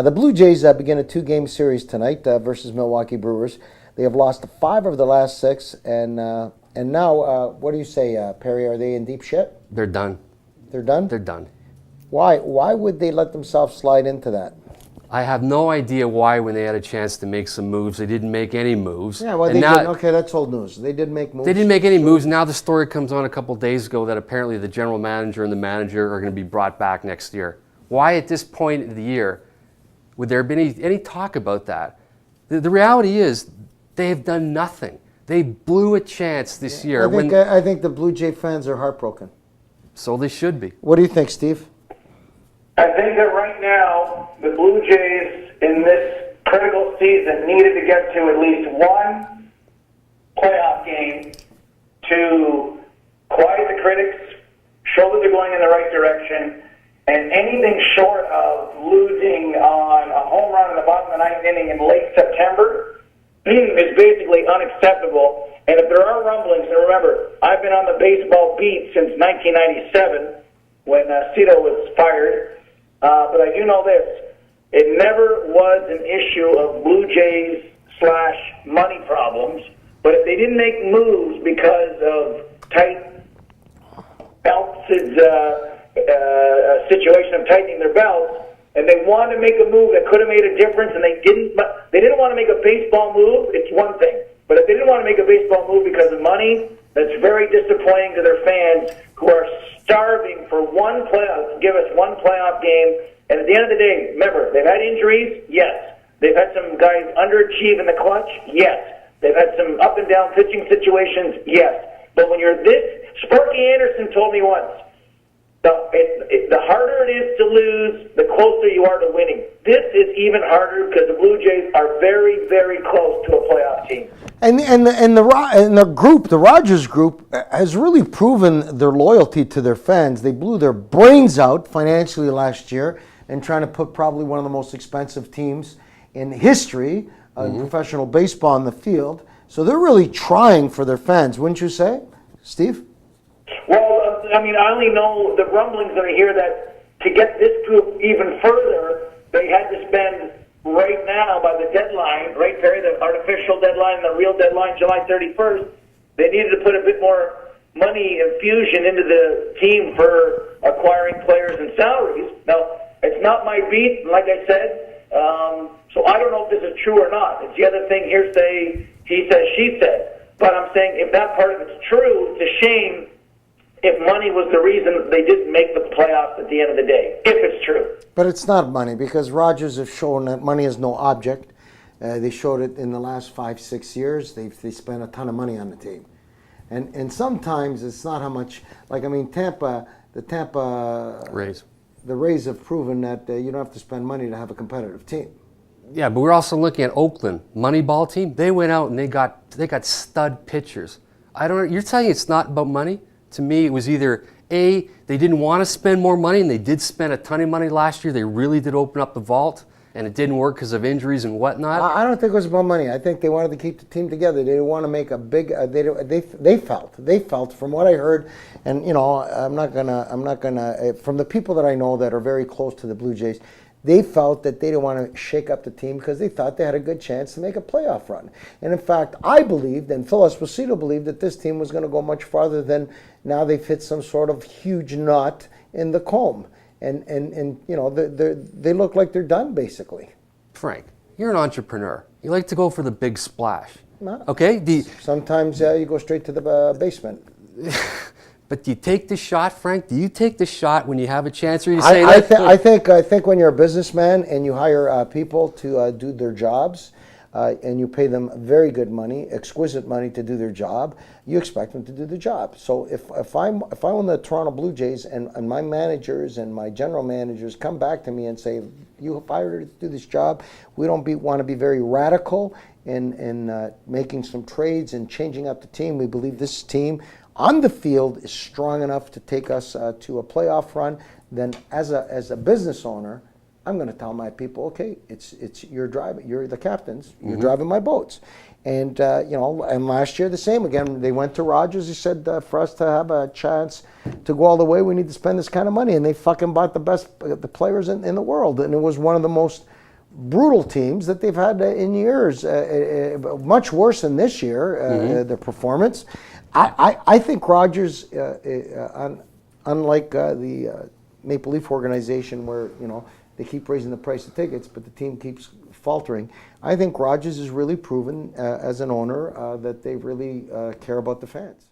The Blue Jays begin a 2-game series tonight versus Milwaukee Brewers. They have lost 5 of the last 6, and now, what do you say, Perry? Are they in deep shit? They're done. They're done? They're done. Why? Why would they let themselves slide into that? I have no idea why, when they had a chance to make some moves, they didn't make any moves. Yeah, well, they didn't. Okay, that's old news. They didn't make moves. They didn't make any moves. Now the story comes on a couple days ago that apparently the general manager and the manager are going to be brought back next year. Why at this point of the year would there be any talk about that? The reality is they have done nothing. They blew a chance this year. I think the Blue Jay fans are heartbroken. So they should be. What do you think, Steve? I think that right now, the Blue Jays in this critical season needed to get to at least one playoff game to quiet the critics, show that they're going in the right direction, and anything short of losing on a home run in the bottom of the 9th inning in late September is basically unacceptable. And if there are rumblings, and remember, I've been on the baseball beat since 1997 when Cito was fired, but I do know this. It never was an issue of Blue Jays / money problems, but if they didn't make moves because of tight belts, a situation of tightening their belts, and they wanted to make a move that could have made a difference, and they didn't want to make a baseball move, it's one thing. But if they didn't want to make a baseball move because of money, that's very disappointing to their fans who are starving for one playoff, give us one playoff game. And at the end of the day, remember, they've had injuries, yes. They've had some guys underachieve in the clutch, yes. They've had some up and down pitching situations, yes. But when you're this, Sparky Anderson told me once, the harder it is to lose, the closer you are to winning. This is even harder because the Blue Jays are very, very close to a playoff team. And the group, the Rogers group, has really proven their loyalty to their fans. They blew their brains out financially last year and trying to put probably one of the most expensive teams in history of professional baseball on the field. So they're really trying for their fans, wouldn't you say, Steve? Well, I mean, I only know the rumblings that I hear that to get this group even further, they had to spend right now by the deadline, right, Perry, the artificial deadline and the real deadline, July 31st, they needed to put a bit more money infusion into the team for acquiring players and salaries. Now, it's not my beat, like I said, so I don't know if this is true or not. It's the other thing, hearsay, he said, she said. But I'm saying if that part of it's true, it's a shame if money was the reason they didn't make the playoffs at the end of the day, if it's true. But it's not money, because Rogers have shown that money is no object. They showed it in the last 5-6 years. They spent a ton of money on the team. And sometimes it's not how much, like, I mean, the Tampa Rays. The Rays have proven that you don't have to spend money to have a competitive team. Yeah, but we're also looking at Oakland, Moneyball team. They went out and they got stud pitchers. You're telling me it's not about money? To me, it was either A, they didn't want to spend more money, and they did spend a ton of money last year. They really did open up the vault, and it didn't work because of injuries and whatnot. I don't think it was about money. I think they wanted to keep the team together. They didn't want to make a big. They felt from what I heard, and I'm not gonna. From the people that I know that are very close to the Blue Jays, they felt that they didn't want to shake up the team because they thought they had a good chance to make a playoff run. And in fact, I believed, and Phil Esposito believed, that this team was going to go much farther than now they've hit some sort of huge knot in the comb. And they look like they're done, basically. Frank, you're an entrepreneur. You like to go for the big splash. No. Okay? Sometimes you go straight to the basement. But do you take the shot, Frank? Do you take the shot when you have a chance, or you say? I think when you're a businessman and you hire people to do their jobs, and you pay them very good money, exquisite money to do their job, you expect them to do the job. So if I own the Toronto Blue Jays and my managers and my general managers come back to me and say, you hired her to do this job, we don't want to be very radical in making some trades and changing up the team. We believe this team on the field is strong enough to take us to a playoff run. Then as a business owner, I'm going to tell my people, okay, it's your driving. You're the captains. You're driving my boats, and and last year the same again. They went to Rogers. He said for us to have a chance to go all the way, we need to spend this kind of money, and they fucking bought the best the players in the world, and it was one of the most brutal teams that they've had in years, much worse than this year, the performance. I think Rogers, unlike the Maple Leaf organization where, they keep raising the price of tickets, but the team keeps faltering. I think Rogers has really proven as an owner that they really care about the fans.